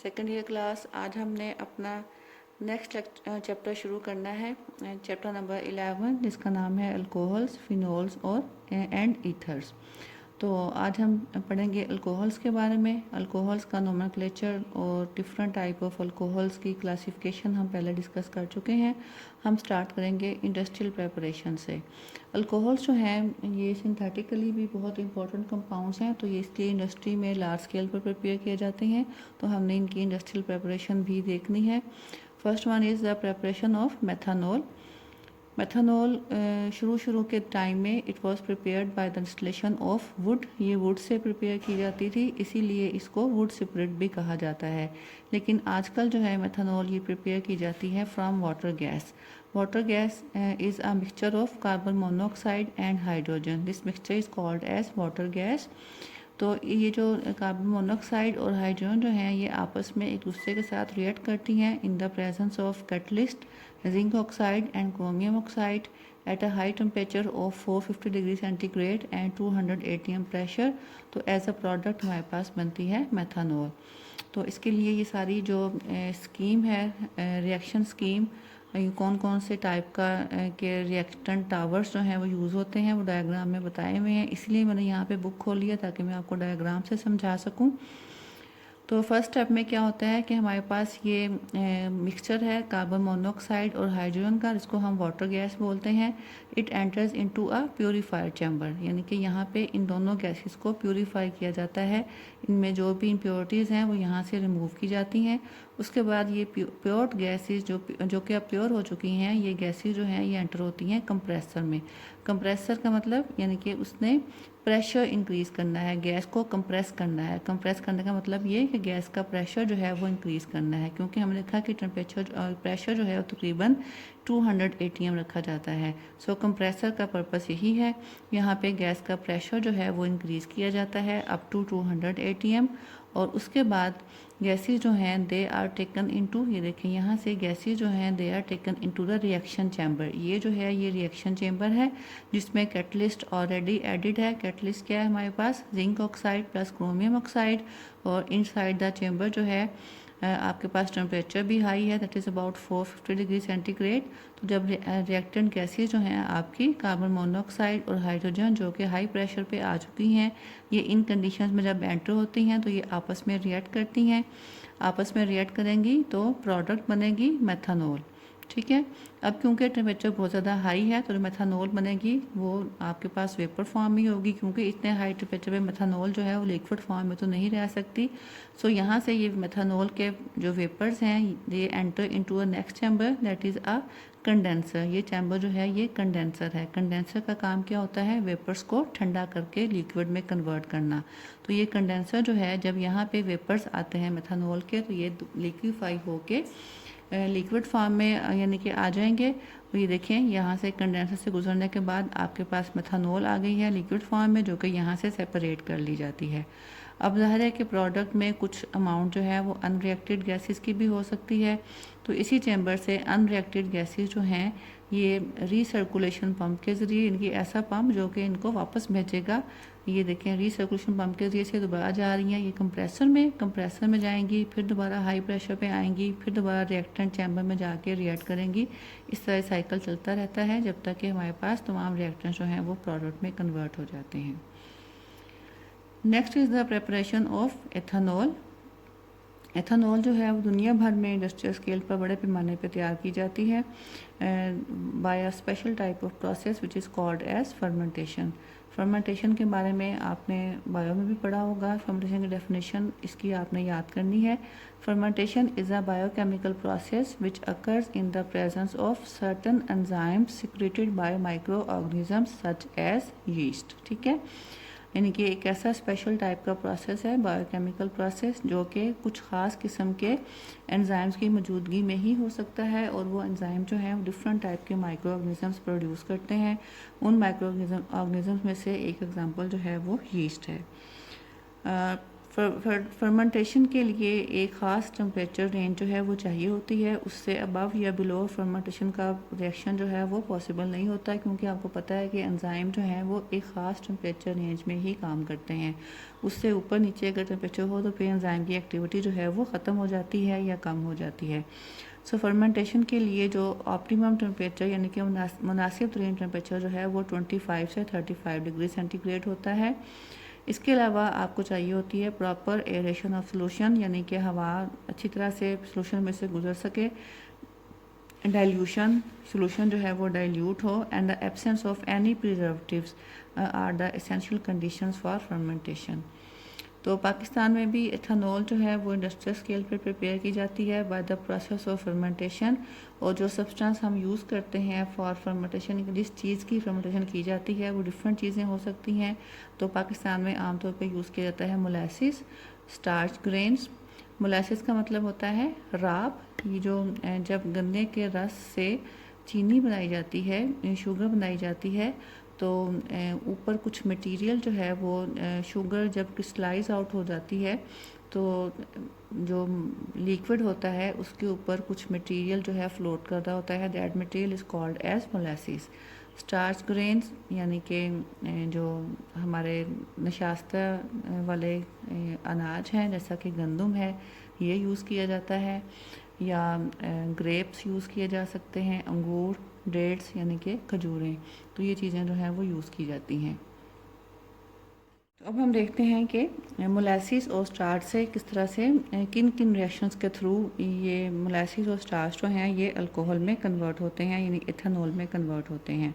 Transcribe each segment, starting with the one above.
Second year class. आज हमने अपना नेक्स्ट चैप्टर शुरू करना है, चैप्टर नंबर 11, जिसका नाम है अल्कोहल्स, फिनोल्स और एंड ईथर्स। तो आज हम पढ़ेंगे अल्कोहल्स के बारे में। अल्कोहल्स का नोमेनक्लेचर और डिफरेंट टाइप ऑफ अल्कोहल्स की क्लासिफिकेशन हम पहले डिस्कस कर चुके हैं। हम स्टार्ट करेंगे इंडस्ट्रियल प्रेपरेशन से। अल्कोहल्स जो हैं ये सिंथेटिकली भी बहुत इंपॉर्टेंट कंपाउंड्स हैं, तो ये इसलिए इंडस्ट्री में लार्ज स्केल पर प्रिपेयर किए जाते हैं। तो हमने इनकी इंडस्ट्रियल प्रेपरेशन भी देखनी है। First one is the preparation of methanol. Methanol शुरू के टाइम में it was prepared by the distillation of wood. ये वुड से प्रिपेयर की जाती थी, इसीलिए इसको वुड स्पिरिट भी कहा जाता है। लेकिन आजकल जो है मेथानॉल ये प्रिपेयर की जाती है from water gas. Water gas is a mixture of carbon monoxide and hydrogen. This mixture is called as water gas. तो ये जो कार्बन मोनोऑक्साइड और हाइड्रोजन जो हैं ये आपस में एक दूसरे के साथ रिएक्ट करती हैं इन the presence of catalyst zinc oxide and chromium oxide at a high temperature of 450 degree centigrade and 200 atm pressure. तो एज अ प्रोडक्ट हमारे पास बनती है मेथानॉल। तो इसके लिए ये सारी जो स्कीम है, रिएक्शन स्कीम, कौन कौन से टाइप का के रिएक्टेंट टावर्स जो हैं वो यूज़ होते हैं वो डायग्राम में बताए हुए हैं। इसलिए मैंने यहाँ पे बुक खोल लिया ताकि मैं आपको डायग्राम से समझा सकूँ। तो फर्स्ट स्टेप में क्या होता है कि हमारे पास ये मिक्सचर है कार्बन मोनोऑक्साइड और हाइड्रोजन का, जिसको हम वाटर गैस बोलते हैं। It enters into a purifier chamber, यानी कि यहाँ पे इन दोनों गैसेस को प्योरीफाई किया जाता है। इनमें जो भी इम्प्योरिटीज़ हैं वो यहाँ से रिमूव की जाती हैं। उसके बाद ये प्योर्ड गैसेस जो कि अब प्योर हो चुकी हैं, ये गैसेस जो हैं ये एंटर होती हैं कंप्रेसर में। कंप्रेसर का मतलब यानी कि उसने प्रेशर इंक्रीज़ करना है, गैस को कंप्रेस करना है। कंप्रेस करने का मतलब ये कि गैस का प्रेशर जो है वो इंक्रीज़ करना है, क्योंकि हमने देखा कि टेम्परेचर प्रेशर जो है वो तकरीबन 200 atm रखा जाता है। सो कंप्रेसर का पर्पस यही है। यहाँ पे गैस का प्रेशर जो है वो इंक्रीज़ किया जाता है अप टू 200 atm। और उसके बाद गैसेस जो हैं दे आर टेकन इनटू, ये देखें यहाँ से गैसेस जो हैं they are taken into the reaction chamber. ये जो है ये रिएक्शन चैम्बर है जिसमें कैटलिस्ट ऑलरेडी एडिड है। कैटलिस्ट क्या है हमारे पास, zinc oxide plus chromium oxide. और इनसाइड द चैम्बर जो है आपके पास टेम्परेचर भी हाई है, that is about 450 degree centigrade. तो जब रिएक्टेंट गैसेस जो हैं आपकी कार्बन मोनोऑक्साइड और हाइड्रोजन जो कि हाई प्रेशर पे आ चुकी हैं, ये इन कंडीशंस में जब एंटर होती हैं तो ये आपस में रिएक्ट करती हैं। आपस में रिएक्ट करेंगी तो प्रोडक्ट बनेगी मेथानॉल। ठीक है। अब क्योंकि टेम्परेचर बहुत ज़्यादा हाई है तो जो मेथानॉल बनेगी वो आपके पास वेपर फॉर्म में होगी, क्योंकि इतने हाई टेम्परेचर पे मेथानॉल जो है वो लिक्विड फॉर्म में तो नहीं रह सकती। सो यहाँ से ये मेथानॉल के जो वेपर्स हैं ये enter into a next chamber, that is a condenser. ये चैम्बर जो है ये कंडेंसर है। कंडेंसर का काम क्या होता है, वेपर्स को ठंडा करके लिक्विड में कन्वर्ट करना। तो ये कंडेंसर जो है जब यहाँ पे वेपर्स आते हैं मेथानॉल के तो ये लिक्विफाई होके लिक्विड फॉर्म में यानी कि आ जाएंगे। तो ये देखें यहाँ से कंडेंसर से गुजरने के बाद आपके पास मेथानॉल आ गई है लिक्विड फॉर्म में, जो कि यहाँ से सेपरेट कर ली जाती है। अब ज़ाहिर है कि प्रोडक्ट में कुछ अमाउंट जो है वो अनरिएक्टेड गैसेस की भी हो सकती है। तो इसी चैम्बर से अनरिएक्टेड गैसेस जो हैं ये रीसर्कुलेशन पंप के ज़रिए, इनकी ऐसा पंप जो कि इनको वापस भेजेगा। ये देखें रिसर्कुलेशन पंप के ज़रिए से दोबारा जा रही हैं ये कंप्रेसर में जाएंगी, फिर दोबारा हाई प्रेशर पे आएंगी, फिर दोबारा रिएक्टेंट चैम्बर में जाके रिएक्ट करेंगी। इस तरह साइकिल चलता रहता है जब तक कि हमारे पास तमाम रिएक्टेंट्स जो हैं वो प्रोडक्ट में कन्वर्ट हो जाते हैं। Next is the preparation of ethanol. Ethanol जो है वो दुनिया भर में इंडस्ट्रियल स्केल पर बड़े पैमाने पर तैयार की जाती है by a special type of process which is called as fermentation. Fermentation के बारे में आपने बायो में भी पढ़ा होगा। फर्मेंटेशन की डेफिनेशन इसकी आपने याद करनी है। Fermentation is a biochemical process which occurs in the presence of certain enzymes secreted by microorganisms such as yeast. ठीक है, यानी कि एक ऐसा स्पेशल टाइप का प्रोसेस है बायोकेमिकल प्रोसेस जो कि कुछ ख़ास किस्म के एंजाइम्स की मौजूदगी में ही हो सकता है। और वो एंजाइम जो हैं वो डिफरेंट टाइप के माइक्रो ऑर्गेनिजम्स प्रोड्यूस करते हैं। उन माइक्रो ऑर्गेनिजम्स में से एक एग्जांपल जो है वो यीस्ट है। फर्मेंटेशन के लिए एक ख़ास टेम्परेचर रेंज जो है वो चाहिए होती है, उससे अबव या बिलो फर्मेंटेशन का रिएक्शन जो है वो पॉसिबल नहीं होता, क्योंकि आपको पता है कि एंजाइम जो हैं वो एक ख़ास टेम्परेचर रेंज में ही काम करते हैं। उससे ऊपर नीचे अगर टेम्परेचर हो तो फिर एंजाइम की एक्टिविटी जो है वो ख़त्म हो जाती है या कम हो जाती है। सो फर्मेंटेशन के लिए जो ऑप्टिमम टेम्परेचर यानी कि मुनासिब तरीन टेम्परेचर जो है वो 25 से 35 डिग्री सेंटीग्रेड होता है। इसके अलावा आपको चाहिए होती है प्रॉपर एयरेशन ऑफ सोल्यूशन, यानी कि हवा अच्छी तरह से सोल्यूशन में से गुजर सके, डाइल्यूशन, सोल्यूशन जो है वो डाइल्यूट हो, and the absence of any preservatives are the essential conditions for fermentation. तो पाकिस्तान में भी एथेनॉल जो है वो इंडस्ट्रियल स्केल पर प्रिपेयर की जाती है by the process of fermentation, और जो सब्सटेंस हम यूज़ करते हैं फॉर फर्मेंटेशन, जिस चीज़ की फर्मेंटेशन की जाती है वो डिफरेंट चीज़ें हो सकती हैं। तो पाकिस्तान में आमतौर पे यूज़ किया जाता है मोलासिस, स्टार्च ग्रेन्स। मोलासिस का मतलब होता है राब। ये जो जब गन्ने के रस से चीनी बनाई जाती है, शुगर बनाई जाती है, तो ऊपर कुछ मटेरियल जो है वो शुगर जब क्रिस्टलाइज आउट हो जाती है तो जो लिक्विड होता है उसके ऊपर कुछ मटेरियल जो है फ्लोट कर रहा होता है, that material is called as molasses. Starch grains यानी कि जो हमारे नशास्ता वाले अनाज हैं जैसा कि गंदम है, ये यूज़ किया जाता है, या ग्रेप्स यूज़ किए जा सकते हैं, अंगूर, डेट्स यानी कि खजूरें। तो ये चीज़ें जो हैं वो यूज़ की जाती हैं। तो अब हम देखते हैं कि मोलासिस और स्टार्च से किस तरह से किन किन रिएक्शंस के थ्रू ये मोलासिस और स्टार्च जो हैं ये अल्कोहल में कन्वर्ट होते हैं, यानी इथेनॉल में कन्वर्ट होते हैं।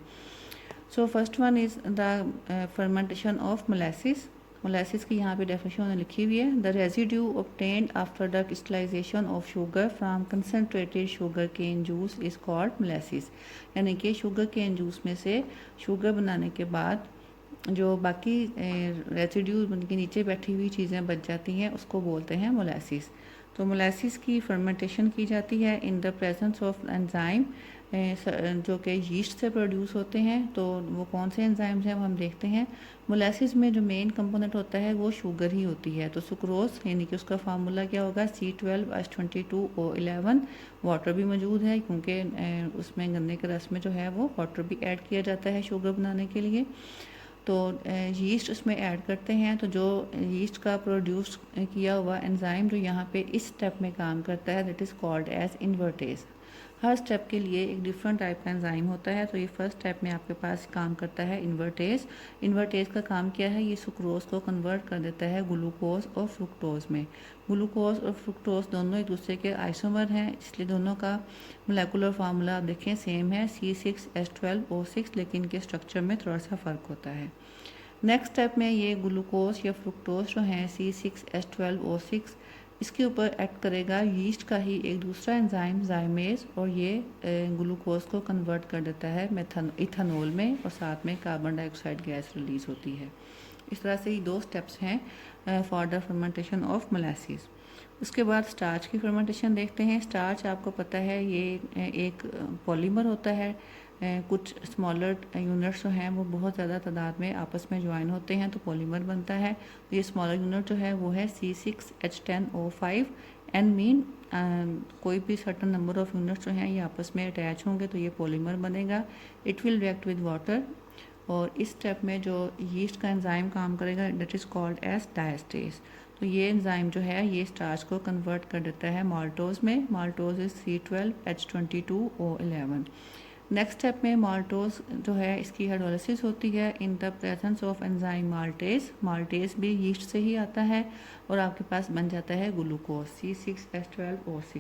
So first one is the fermentation of molasses. Molasses की यहाँ पे डेफिनेशन लिखी हुई है, the residue obtained after the crystallisation of sugar from concentrated sugar cane juice is called molasses. यानी कि शुगर केन जूस में से शुगर बनाने के बाद जो बाकी रेसिड्यू उनके नीचे बैठी हुई चीज़ें बच जाती हैं उसको बोलते हैं मोलासिस। तो मोलासिस की फर्मेंटेशन की जाती है इन द प्रेजेंस ऑफ एंजाइम जो कि यीस्ट से प्रोड्यूस होते हैं। तो वो कौन से एंजाइम्स हैं वो हम देखते हैं। मोलासिस में जो मेन कंपोनेंट होता है वो शुगर ही होती है। तो सुक्रोज यानी कि उसका फार्मूला क्या होगा, C12H22O11। वाटर भी मौजूद है क्योंकि उसमें गन्ने के रस में जो है वो वाटर भी ऐड किया जाता है शुगर बनाने के लिए। तो यीस्ट उसमें ऐड करते हैं, तो जो यीस्ट का प्रोड्यूस किया हुआ एंजाइम जो यहाँ पे इस स्टेप में काम करता है that is called as invertase. हर स्टेप के लिए एक डिफरेंट टाइप का एंजाइम होता है। तो ये फर्स्ट स्टेप में आपके पास काम करता है इन्वर्टेज। इन्वर्टेज का काम क्या है, ये सुक्रोज को कन्वर्ट कर देता है ग्लूकोज और फ्रुक्टोज में। ग्लूकोज और फ्रुक्टोज दोनों एक दूसरे के आइसोमर हैं, इसलिए दोनों का मोलेकुलर फार्मूला आप देखें सेम है, C6H12O6, लेकिन इनके स्ट्रक्चर में थोड़ा सा फ़र्क होता है। नेक्स्ट स्टेप में ये ग्लूकोज या फ्रुक्टोज जो हैं C6H12O6, इसके ऊपर एक्ट करेगा यीस्ट का ही एक दूसरा एंजाइम जाइमेज, और ये ग्लूकोज को कन्वर्ट कर देता है इथेनॉल में, और साथ में कार्बन डाइऑक्साइड गैस रिलीज होती है। इस तरह से ये दो स्टेप्स हैं for the fermentation of molasses. उसके बाद स्टार्च की फर्मेंटेशन देखते हैं। स्टार्च आपको पता है ये एक पॉलीमर होता है। कुछ स्मॉलर यूनिट्स जो हैं वो बहुत ज़्यादा तादाद में आपस में ज्वाइन होते हैं तो पॉलीमर बनता है। तो ये स्मॉलर यूनिट जो है वो है C6H10O5। एन मीन कोई भी सर्टन नंबर ऑफ यूनिट्स जो हैं ये आपस में अटैच होंगे तो ये पॉलीमर बनेगा। It will react with water, और इस स्टेप में जो यीस्ट का एंजाइम काम करेगा that is called as diastase. तो ये एंजाइम जो है ये स्टार्च को कन्वर्ट कर देता है माल्टोज में। Maltose is C12H22O11। Next step में माल्टोज जो है इसकी हाइड्रोलिसिस होती है इन the presence of enzyme maltase. Maltase भी यीस्ट से ही आता है और आपके पास बन जाता है ग्लूकोज C6H12O6।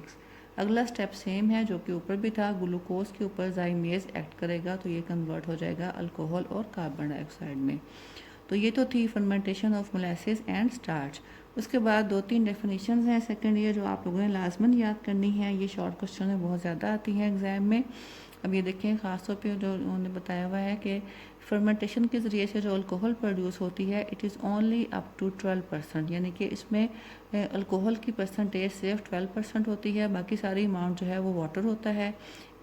अगला स्टेप सेम है जो कि ऊपर भी था, ग्लूकोज के ऊपर जाइमेज एक्ट करेगा तो ये कन्वर्ट हो जाएगा अल्कोहल और कार्बन डाइऑक्साइड में। तो ये तो थी fermentation of molasses and starch. उसके बाद दो तीन डेफिनेशंस हैं सेकंड ईयर जो आप लोगों ने लाजमन याद करनी है। ये शॉर्ट क्वेश्चन में बहुत ज़्यादा आती हैं एग्जाम में। अब ये देखें ख़ासतौर पे जो उन्होंने बताया हुआ है कि फर्मेंटेशन के ज़रिए से जो अल्कोहल प्रोड्यूस होती है it is only up to 12%, यानी कि इसमें अल्कोहल की परसेंटेज सिर्फ 12% होती है, बाकी सारी अमाउंट जो है वो वाटर होता है।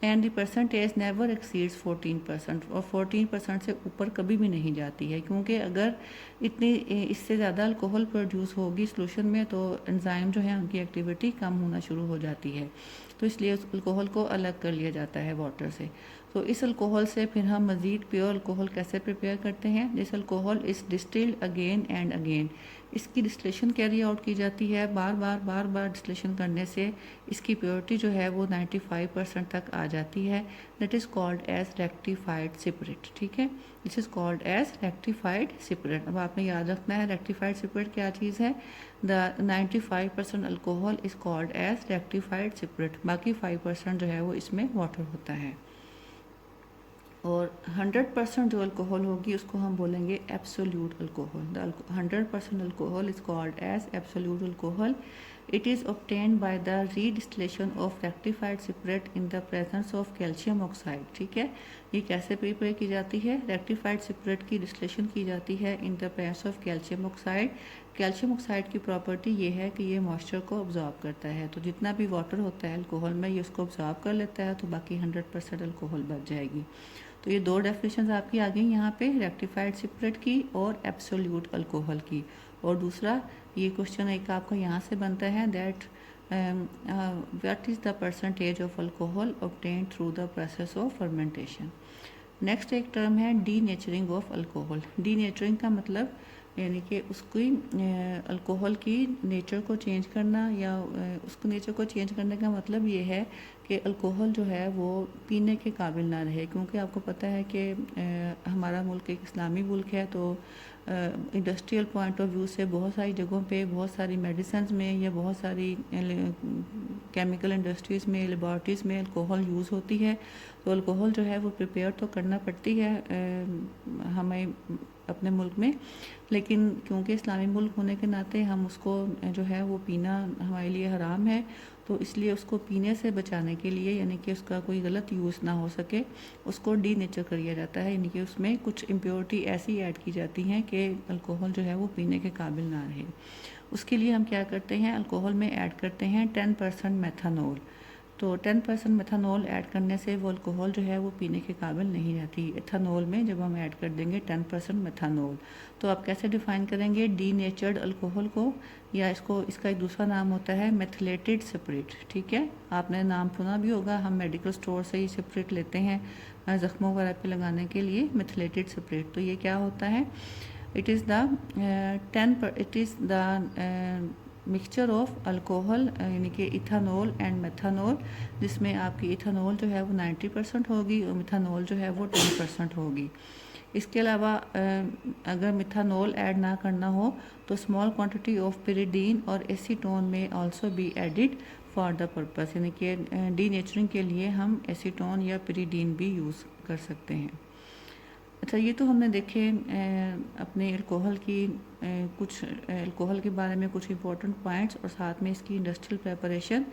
And the percentage never exceeds 14%, और 14% से ऊपर कभी भी नहीं जाती है, क्योंकि अगर इतनी इससे ज़्यादा अल्कोहल प्रोड्यूस होगी सोल्यूशन में तो एंजाइम जो है उनकी एक्टिविटी कम होना शुरू हो जाती है, तो इसलिए उस अल्कोहल को अलग कर लिया जाता है वाटर से। तो इस अल्कोहल से फिर हम मज़ीद प्योर अल्कोहल कैसे प्रिपेयर करते हैं? This alcohol is distilled again and again. इसकी डिस्टिलेशन कैरी आउट की जाती है, बार बार डिस्टिलेशन करने से इसकी प्योरिटी जो है वो 95% तक आ जाती है। That is called as rectified spirit. ठीक है, this is called as rectified spirit. अब आपने याद रखना है रेक्टिफाइड सिपरेट क्या चीज़ है। The 95% alcohol is called as rectified spirit, बाकी 5% जो है वो इसमें वाटर होता है। और 100% जो अल्कोहल होगी उसको हम बोलेंगे absolute alcohol. The 100% alcohol is called as absolute alcohol. It is obtained by the redistillation of rectified spirit in the presence of calcium oxide. ठीक है, ये कैसे प्रिपेयर की जाती है? रेक्टिफाइड सिपरेट की डिस्टिलेशन की जाती है इन the presence of calcium oxide. Calcium oxide की प्रॉपर्टी ये है कि ये मॉइस्चर को ऑब्जॉर्ब करता है, तो जितना भी वाटर होता है अल्कोहल में ये उसको ऑब्जॉर्ब कर लेता है, तो बाकी 100% अल्कोहल बच जाएगी। तो ये दो डेफिनेशन आपकी आ गई यहाँ पे, रेक्टिफाइड सिपरेट की और एब्सोल्यूट अल्कोहल की। और दूसरा ये क्वेश्चन एक आपका यहाँ से बनता है that what is the percentage of alcohol obtained through the process of fermentation. Next एक टर्म है डी नेचरिंग ऑफ अल्कोहल। डी नेचरिंग का मतलब यानी कि उसकी अल्कोहल की नेचर को चेंज करना, या उसको नेचर को चेंज करने का मतलब ये है कि अल्कोहल जो है वो पीने के काबिल ना रहे, क्योंकि आपको पता है कि हमारा मुल्क एक इस्लामी मुल्क है, तो इंडस्ट्रियल पॉइंट ऑफ व्यू से बहुत सारी जगहों पे बहुत सारी मेडिसिन में या बहुत सारी केमिकल इंडस्ट्रीज़ में लेबॉर्ट्रीज़ में अल्कोहल यूज़ होती है। तो अल्कोहल जो है वो प्रिपेयर तो करना पड़ती है हमें अपने मुल्क में, लेकिन क्योंकि इस्लामी मुल्क होने के नाते हम उसको जो है वो पीना हमारे लिए हराम है, तो इसलिए उसको पीने से बचाने के लिए यानी कि उसका कोई गलत यूज़ ना हो सके उसको डी नेचर कर दिया जाता है, यानी कि उसमें कुछ इम्प्योरिटी ऐसी ऐड की जाती हैं कि अल्कोहल जो है वो पीने के काबिल ना रहे। उसके लिए हम क्या करते हैं, अल्कोहल में ऐड करते हैं 10% मेथानॉल। तो 10% मेथानॉल ऐड करने से वो अल्कोहल जो है वो पीने के काबिल नहीं रहती। एथानॉल में जब हम ऐड कर देंगे 10% मेथानॉल, तो आप कैसे डिफ़ाइन करेंगे डी नेचर्ड अल्कोहल को, या इसका एक दूसरा नाम होता है मेथिलेटेड सिपरेट। ठीक है, आपने नाम सुना भी होगा, हम मेडिकल स्टोर से ही सिपरेट लेते हैं ज़ख्मों वगैरह पे लगाने के लिए, मेथिलेटेड सिपरेट। तो ये क्या होता है, it is the mixture of alcohol यानी कि इथानॉल एंड मेथानॉल, जिसमें आपकी इथानॉल जो है वो 90% होगी और मिथानॉल जो है वो 10% होगी। इसके अलावा अगर मिथानॉल ऐड ना करना हो तो स्मॉल क्वांटिटी ऑफ पिरिडीन और एसीटोन में also be added for the purpose, यानी कि डी नेचरिंग के लिए हम एसीटोन या पिरिडीन भी यूज़ कर सकते हैं। अच्छा, ये तो हमने देखे अपने अल्कोहल की कुछ अल्कोहल के बारे में कुछ इंपॉर्टेंट पॉइंट्स और साथ में इसकी इंडस्ट्रियल प्रेपरेशन।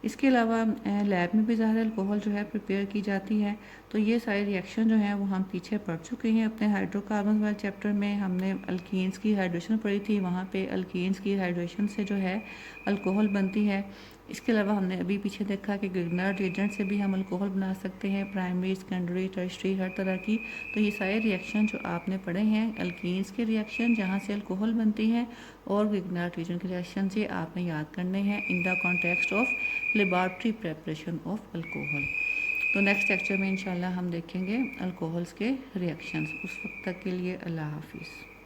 इसके अलावा लैब में भी ज़्यादा अल्कोहल जो है प्रिपेयर की जाती है, तो ये सारे रिएक्शन जो हैं वो हम पीछे पढ़ चुके हैं अपने हाइड्रोकार्बन वाले चैप्टर में। हमने अल्कीन्स की हाइड्रेशन पढ़ी थी, वहाँ पे अल्कीन्स की हाइड्रेशन से जो है अल्कोहल बनती है। इसके अलावा हमने अभी पीछे देखा कि ग्रिग्नार्ड एजेंट से भी हम अल्कोहल बना सकते हैं, प्राइमरी, सेकेंडरी, टर्शरी, हर तरह की। तो ये सारे रिएक्शन जो आपने पढ़े हैं अल्कीन्स के रिएक्शन जहाँ से अल्कोहल बनती है, और ग्रिग्नार्ड एजेंट के रिएक्शन से आपने याद करने हैं in the context of laboratory preparation of alcohol. तो नेक्स्ट लेक्चर में इंशाल्लाह हम देखेंगे अल्कोहल्स के रिएक्शंस। उस वक्त तक के लिए अल्लाह हाफिज़।